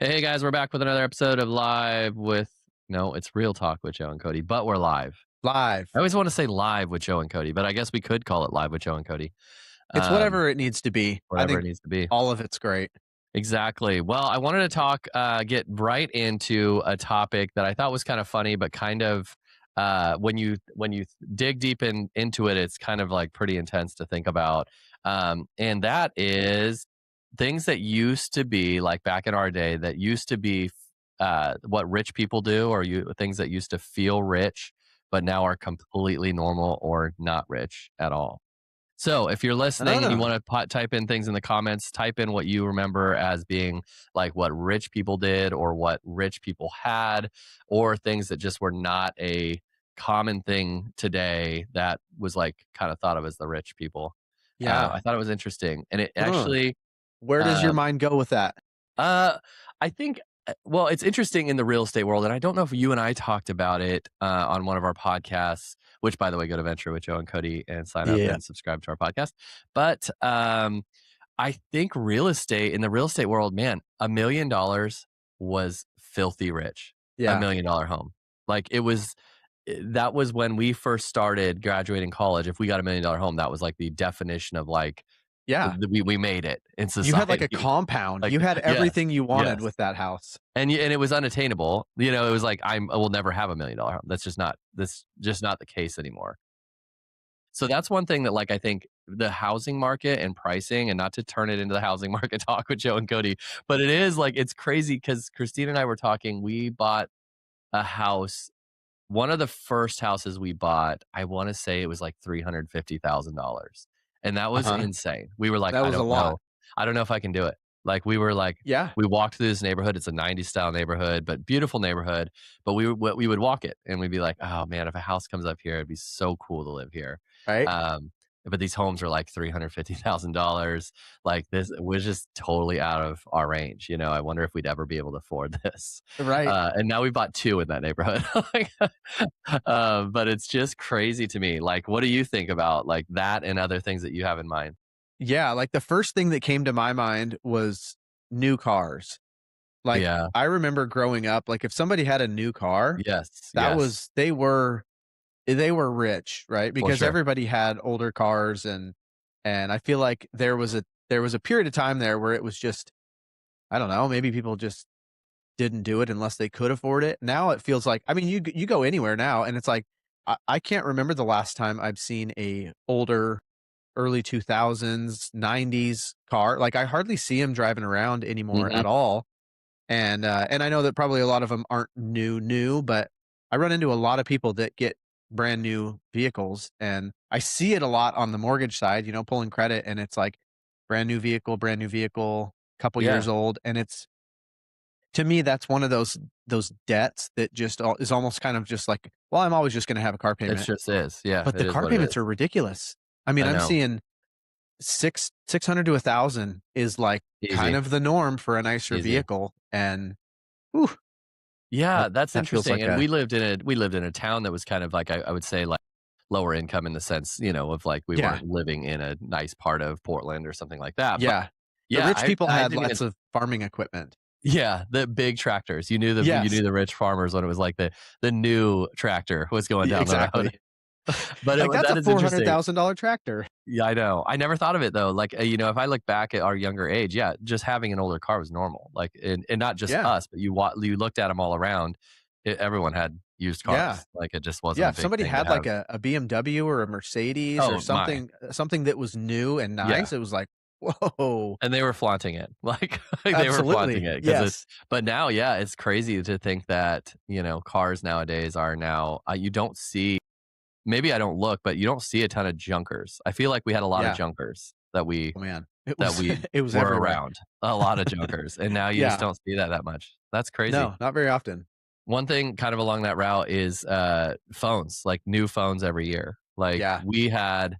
Hey guys, we're back with another episode of Live with no, it's Real Talk with Joe and Cody, but we're live. I Live. always want to say Live with Joe and Cody, but I guess we could call it Live with Joe and Cody. It's Um, whatever it needs to be. I whatever it think needs to be. all of it's great. Exactly. Well, I wanted to get right into a topic that I thought was kind of funny, but kind of when you dig deep into it, it's kind of like pretty intense to think about. And that is things that used to be like back in our day that used to be what rich people do, or things that used to feel rich, but now are completely normal or not rich at all. So if you're listening and you Ah, want to type in things in the comments, type in what you remember as being like what rich people did or what rich people had, or things that just were not a common thing today that was like kind of thought of as the rich people. yeah. I thought it was interesting. And it Huh. actually, Where does your um, mind go with that? uh, I think, well, it's interesting in the real estate world, and I don't know if you and I talked about it on one of our podcasts. Which, by the way, go to Venture with Joe and Cody and sign up Yeah. and subscribe to our podcast. But I think real estate in the real estate world, man, $1 million was filthy rich. A Yeah. $1 million home, like it was. That was when we first started graduating college. If we got $1 million home, that was like the definition of like Yeah. we made it in You had like a society. compound. Like, You had yes, everything you wanted yes. with that house. And it was unattainable. It was like I will never have $1 million home. That's just not the case anymore. So that's one thing that like I think the housing market and pricing, and not to turn it into the housing market talk with Joe and Cody, but it is like it's crazy because Christine and I were talking. We bought a house. One of the first houses we bought, I want to say it was like $350,000. And that was Uh-huh. insane. We were like, That I was a don't lot. know. I don't know if I can do it. Like we were like, Yeah. we walked through this neighborhood. It's a 90s style neighborhood, but beautiful neighborhood. But we would walk it and we'd be like, oh man, if a house comes up here, it'd be so cool to live here. Right. Um, but these homes are like $350,000. Like this was just totally out of our range. I wonder if we'd ever be able to afford this. Right. And now we bought two in that neighborhood. Like, but it's just crazy to me. Like, what do you think about like that and other things that you have in mind? Yeah. Like the first thing that came to my mind was new cars. Like Yeah. I remember growing up, like if somebody had a new car, Yes. that Yes. was they were rich, right? For Because sure. everybody had older cars and I feel like there was a period of time there where it was just I don't know, maybe people just didn't do it unless they could afford it. Now it feels like I mean you go anywhere now and it's like I can't remember the last time I've seen a older early 2000s, 90s car. Like I hardly see them driving around anymore Hmm. at all. And I know that probably a lot of them aren't new, but I run into a lot of people that get brand new vehicles, and I see it a lot on the mortgage side, pulling credit, and it's like brand new vehicle, couple Yeah. years old, and it's to me, that's one of those debts that just is almost kind of just like, well, I'm always just gonna have a car It payment, just is. Yeah. but It the is car what it payments is. are ridiculous. I mean, I I'm know. seeing 600 to 1,000 is like kind Easy. of the norm for a nicer Easy. vehicle, and whew, that Yeah, that's that feels interesting. like And a we lived in a town that was kind of like I would say like lower income in the sense, of like we yeah. weren't living in a nice part of Portland or something like that. But Yeah. The yeah, rich people I had didn't even. lots of farming equipment. Yeah, the big tractors. You Yes. knew the rich farmers when it was like the new tractor was going down the road. Exactly. But Like, that's a that is interesting. $400,000 tractor. Yeah, I know. I never thought of it though. Like, if I look back at our younger age, yeah, just having an older car was normal. Like, and not just Yeah. us, but you looked at them all around. Everyone had used Yeah. cars. Like, it just wasn't Yeah, a if big somebody thing to had, have. like, a BMW or a Mercedes or Oh my, something that was new and yeah. nice, it was like, "Whoa." And they were flaunting it. Like they were flaunting Absolutely. it because Yes. but now, yeah, it's crazy to think that, cars nowadays are now, you don't see, maybe I don't look, but you don't see a ton of junkers. I feel like we had a lot of Yeah. junkers that we Oh, man. that we It was were everywhere. around, a lot of junkers, and now you just Yeah. don't see that much. That's crazy. No, not very often. One thing kind of along that route is, phones, like new phones every year. Like Yeah. we had,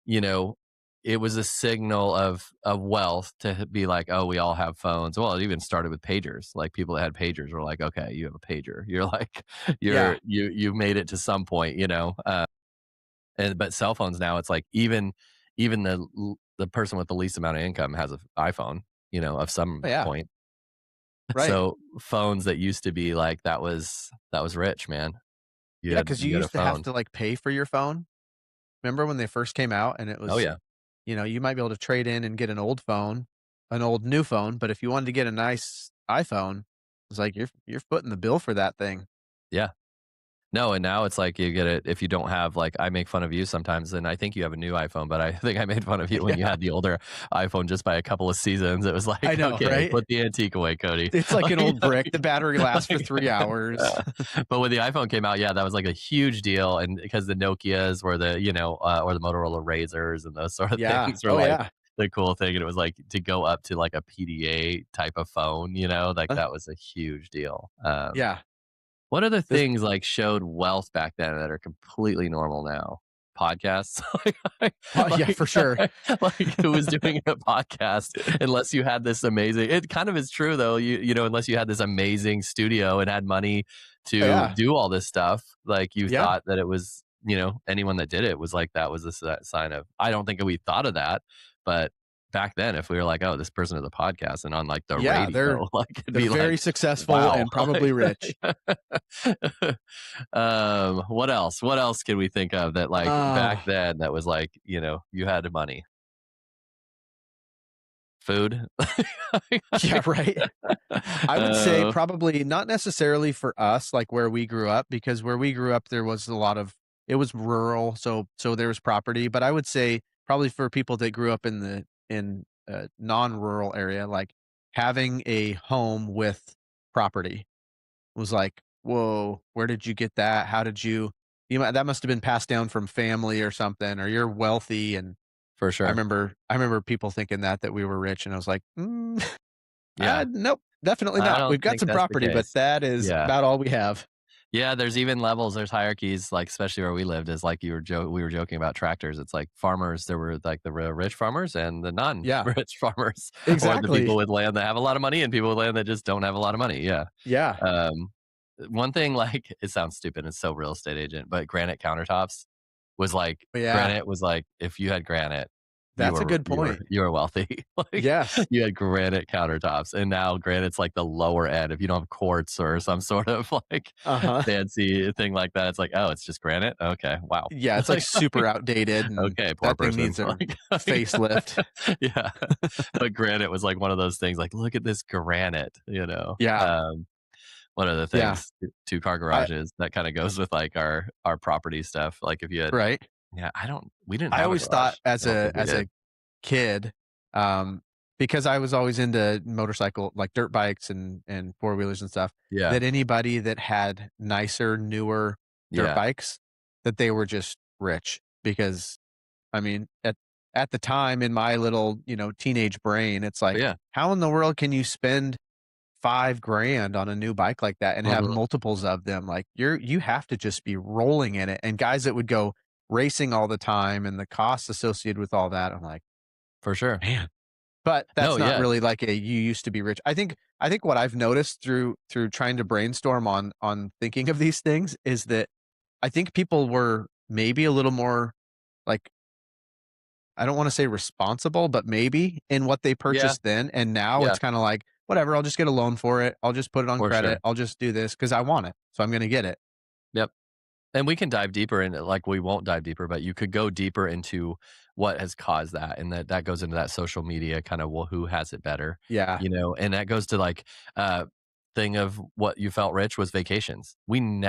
you know, it was a signal of wealth to be like, "Oh, we all have phones." Well, it even started with pagers. Like people that had pagers were like, "Okay, you have a pager. You're like, Yeah. you've made it to some point." And but cell phones now, it's like even the person with the least amount of income has an iPhone, of some Oh, yeah. point. Right. So phones that used to be like that was rich, man. Yeah, because you You had a used to have phone. to, like, pay for your phone. Remember when they first came out and it Oh was, yeah. you might be able to trade in and get an old new phone, but if you wanted to get a nice iPhone, it's like you're footing the bill for that thing. Yeah. No, and now it's like you get it if you don't have like I make fun of you sometimes, and I think you have a new iPhone, but I think I made fun of you when you Yeah, had the older iPhone just by a couple of seasons. It was I like, know, okay, right? put the antique away, Cody. It's like an old brick. Like, The battery lasts for like, 3 hours. but when the iPhone came out, yeah, that was like a huge deal, and because the Nokias were the or the Motorola Razors and those sort of Yeah. things were Oh, like yeah. the cool thing, and it was like to go up to like a PDA type of phone, like Uh, that was a huge deal. yeah. What other This things, like, showed wealth back then that are completely normal now? Podcasts? yeah, Like for sure. like, who was doing a podcast unless you had this amazing it kind of is true, though, unless you had this amazing studio and had money to Yeah. do all this stuff, like, you Yeah. thought that it was anyone that did it was like, that was a sign of I don't think we thought of that, but back then, if we were like, "Oh, this person has a podcast," and on, like, the Yeah, radio, like, it'd they're be very like, successful "Wow." and probably rich. What else? What else can we think of that, like, back Ah, then that was like, you had money? Food? yeah, right? I would say Uh, probably not necessarily for us, like, where we grew up, because where we grew up, there was a lot of it was rural, so there was property, but I would say probably for people that grew up in a non-rural area, like, having a home with property was like, "Whoa, where did you get that? How did that must have been passed down from family or something, or you're wealthy," and for I sure. remember I remember people thinking that we were rich, and I was like, Yeah. nope, definitely I not. don't We've got think some that's the property, but case. that is Yeah. about all we have." Yeah, there's even levels, there's hierarchies, like, especially where we lived, is like we were joking about tractors. It's like farmers, there were, like, the real rich farmers and the Yeah, non-rich farmers, or the people exactly. with land that have a lot of money and people with land that just don't have a lot of money, yeah. Yeah. Um, one thing, like it sounds stupid, it's so real estate agent, but granite countertops Yeah, granite was like, if you had granite, you that's a were good you were point. you were wealthy. Like, Yes. you had granite countertops, and now granite's like the lower end. If you don't have quartz or some sort of, like, Uh-huh. fancy thing like that, it's like, "Oh, it's just granite? Okay, wow." Yeah, it's, like, super outdated, and Okay, poor that thing person. needs a Like facelift. yeah. But granite was like one of those things, like, "Look at this granite," you know? Yeah, One of the yeah. things, 2-car I garages, that kinda goes with, like, our property stuff, like, if you had right? yeah, we didn't I have a always garage. thought I don't think we as did. a kid, um, because I was always into motorcycle like dirt bikes and four-wheelers and stuff, Yeah, that anybody that had nicer, newer dirt yeah. bikes, that they were just rich because, I mean, at the time in my little, teenage brain, it's Oh, like, yeah. how in the world can you spend 5 grand on a new bike like that and have Mhm. multiples of them? Like, you have to just be rolling in it, and guys that would go racing all the time and the costs associated with all that, I'm like, For sure. "Man." But No, that's not yeah. really like a "you used to be rich." I think what I've noticed through trying to brainstorm on thinking of these things is that I think people were maybe a little more, like, I don't wanna say responsible, but maybe in what they Yeah, purchased then, and now yeah, it's kinda like, "Whatever, I'll just get a loan for it. I'll just put it on for sure. credit. I'll just do this because I want it, so I'm gonna get it." Yep. And we can dive deeper into like, we won't dive deeper, but you could go deeper into what has caused that, and that goes into that social media kind of, well, who has it better, Yeah. and that goes to, like, thing of what you felt rich was vacations.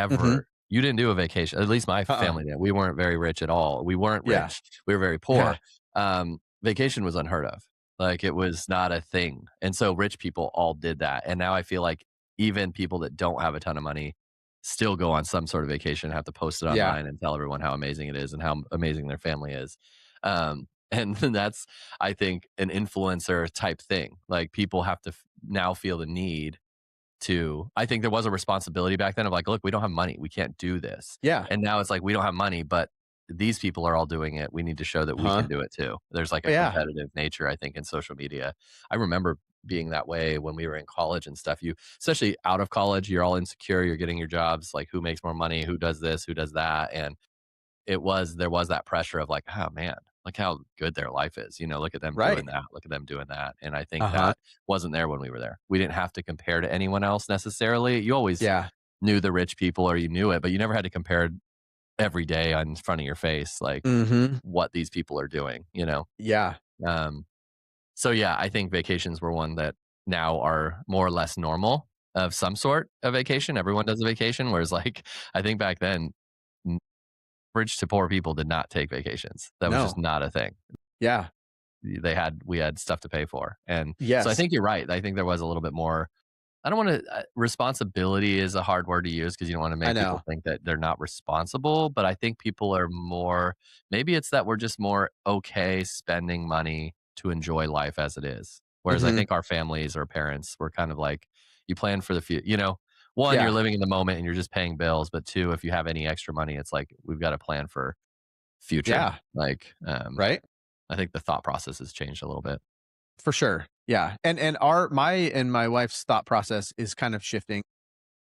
Mhm. You didn't do a vacation, at least my Uh-uh. family did. We weren't very rich at all. We weren't Yeah. rich. We were very Yeah. poor. Vacation was unheard of. Like, it was not a thing, and so rich people all did that, and now I feel like even people that don't have a ton of money still go on some sort of vacation, have to post it Yeah. online and tell everyone how amazing it is and how amazing their family is. And that's, I think, an influencer type thing. Like, people have to now feel the need to. I think there was a responsibility back then of like, look, we don't have money, we can't do this. Yeah. And now it's like we don't have money, but these people are all doing it. We need to show that we can Uh-huh. do it too. There's like Oh, a yeah. competitive nature, I think, in social media. I remember being that way when we were in college and stuff. You, especially out of college, you're all insecure, you're getting your jobs, like who makes more money, who does this, who does that. And there was that pressure of like, oh man, look how good their life is. Look at them doing Right. that. Look at them doing that. And I think Uh-huh. that wasn't there when we were there. We didn't have to compare to anyone else necessarily. You always Yeah. knew the rich people or you knew it, but you never had to compare every day in front of your face, like Mhm. what these people are doing. Yeah. Um, so yeah, I think vacations were one that now are more or less normal of some sort of vacation. Everyone does a vacation, whereas like I think back then, n- rich to poor people did not take vacations. That was just No. not a thing. Yeah. We had stuff to pay for, and so I Yes. think you're right. I think there was a little bit more. I don't want to. Responsibility is a hard word to use because you don't want to I make people know. think that they're not responsible. But I think people are more. Maybe it's that we're just more okay spending money to enjoy life as it is. Whereas I Mhm. think our families or parents were kind of like, you plan for the future. One, you're Yeah. living in the moment and you're just paying bills. But two, if you have any extra money, it's like we've got to plan for future. Yeah. Like, Right? I think the thought process has changed a little bit. For sure. Yeah. And our my wife's thought process is kind of shifting.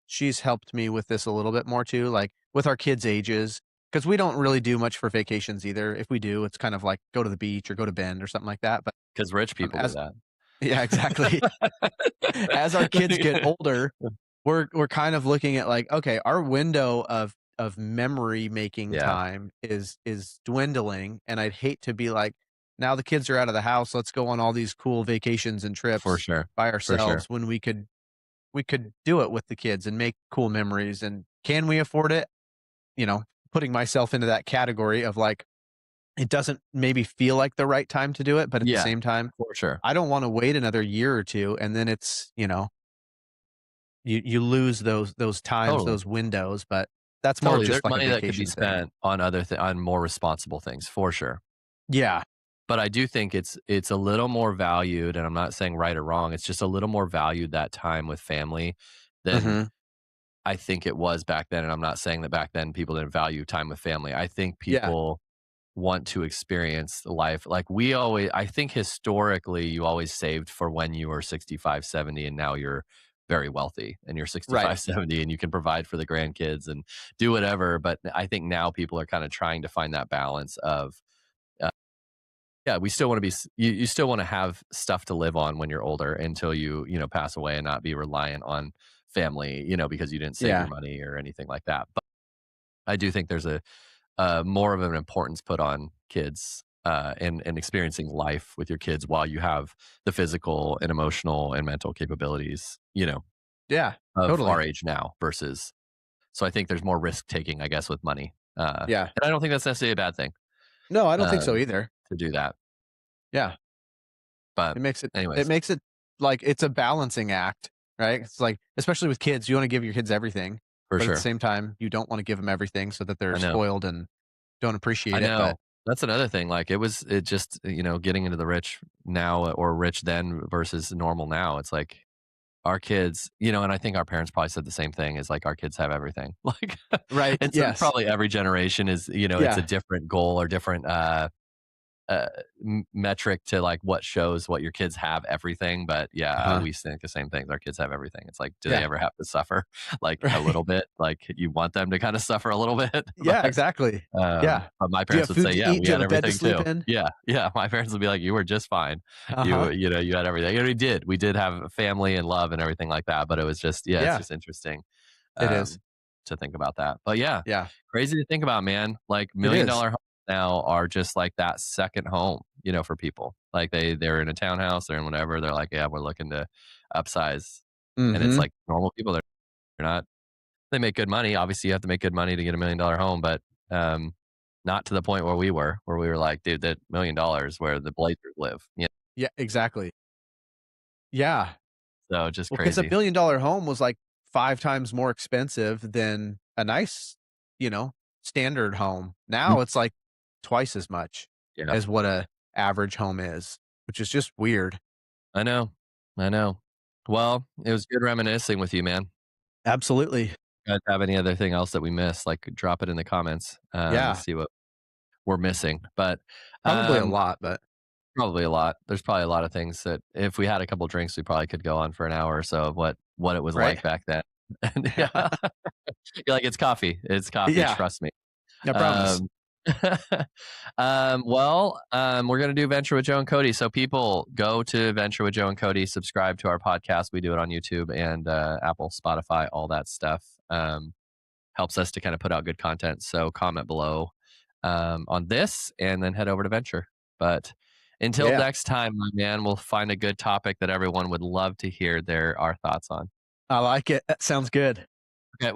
She's helped me with this a little bit more too, like with our kids' ages, because we don't really do much for vacations either. If we do, it's kind of like go to the beach or go to Bend or something like that. But Because rich people do as that. yeah, exactly. As our kids get older, we're kind of looking at like, okay, our window of memory making Yeah, time is dwindling, and I'd hate to be like, now the kids are out of the house, let's go on all these cool vacations and for trips sure. by For sure. ourselves when we could do it with the kids and make cool memories. And can we afford it? You know, putting myself into that category of like, it doesn't maybe feel like the right time to do it, but at the Yeah, same time, for sure. I don't want to wait another year or two and then it's, you lose those times, Totally, those windows, but that's more of totally. There's just like a money that could be vacation thing. spent on on more responsible things, for sure. Yeah. But I do think it's a little more valued, and I'm not saying right or wrong, it's just a little more valued that time with family than Mhm. I think it was back then, and I'm not saying that back then people didn't value time with family. I think Yeah. people want to experience life like we always I think historically you always saved for when you were 65, 70, and now you're very wealthy and you're Right. 65, 70, and you can provide for the grandkids and do whatever. But I think now people are kind of trying to find that balance of uh, yeah, we still want to you still want to have stuff to live on when you're older until you pass away and not be reliant on family because you didn't save your Yeah. money or anything like that. But I do think there's a more of an importance put on kids and experiencing life with your kids while you have the physical and emotional and mental capabilities Yeah. of our Totally. age now versus. So I think there's more risk taking, I guess, with money, Yeah. and I don't think that's necessarily a bad thing No, I don't think so um, either. to do that. Yeah. But It anyways, makes it like it's a balancing act, right? It's like, especially with kids, you wanna give your kids everything, for but at the sure, same time, you don't wanna give them everything so that they're I know. spoiled and don't I appreciate it, but know. That's another thing, like, it just getting into the rich now or rich then versus normal now, it's like our kids and I think our parents probably said the same thing, is like, our kids have everything. Like, right, and so yes. probably every generation it's a Yeah, different goal or different, uh, metric to like what shows what your kids have everything. But yeah, uh-huh, we think the same things. Our kids have everything. It's like, do they yeah, ever have to suffer like a right. little bit? Like you want them to kind of suffer a little bit, Yeah, exactly. Yeah. but my Do you parents have would say, food to yeah, eat? we Do you have had a bed to everything sleep too. in? Yeah, yeah. My parents would be like, you were just fine. Uh-huh, You had everything. And we did have family and love and everything like that. But it was just, yeah, it's yeah, just interesting it is. um, to think about that. But yeah, Yeah, crazy to think about, man. Like it million is. dollar homes now are just like that second home for people. Like they're in a townhouse, they're in whatever. They're like, yeah, we're looking to upsize, and it's Mhm. like normal people. They're not. They make good money. Obviously, you have to make good money to get $1 million home, but um, not to the point where we were like, dude, that $1 million where the Blazers live. Yeah, Yeah, exactly. Yeah. so just Well, because a crazy. $1 billion home was like 5 times more expensive than a nice, you know, standard home. Mm, Now it's like twice as much yeah, as what a average home is, which is just weird. I know, I know. Well, it was good reminiscing with you, man. Absolutely. Guys have any other thing else that we missed, like, drop it in the comments, and Yeah, see what we're missing. But, probably a um, lot, but probably a lot. There's probably a lot of things that if we had a couple drinks, we probably could go on for an hour or so of what it was right? like back then. And yeah, you're like, "It's coffee. It's coffee. Yeah, Trust me." I promise. Um, We're going to do Venture with Joe and Cody. So people go to Venture with Joe and Cody, subscribe to our podcast. We do it on YouTube and Apple, Spotify, all that stuff. Helps us to kind of put out good content. So comment below on this and then head over to Venture. But until next time, my man, we'll find a good topic that everyone would love to hear our thoughts on. I like it. That sounds good.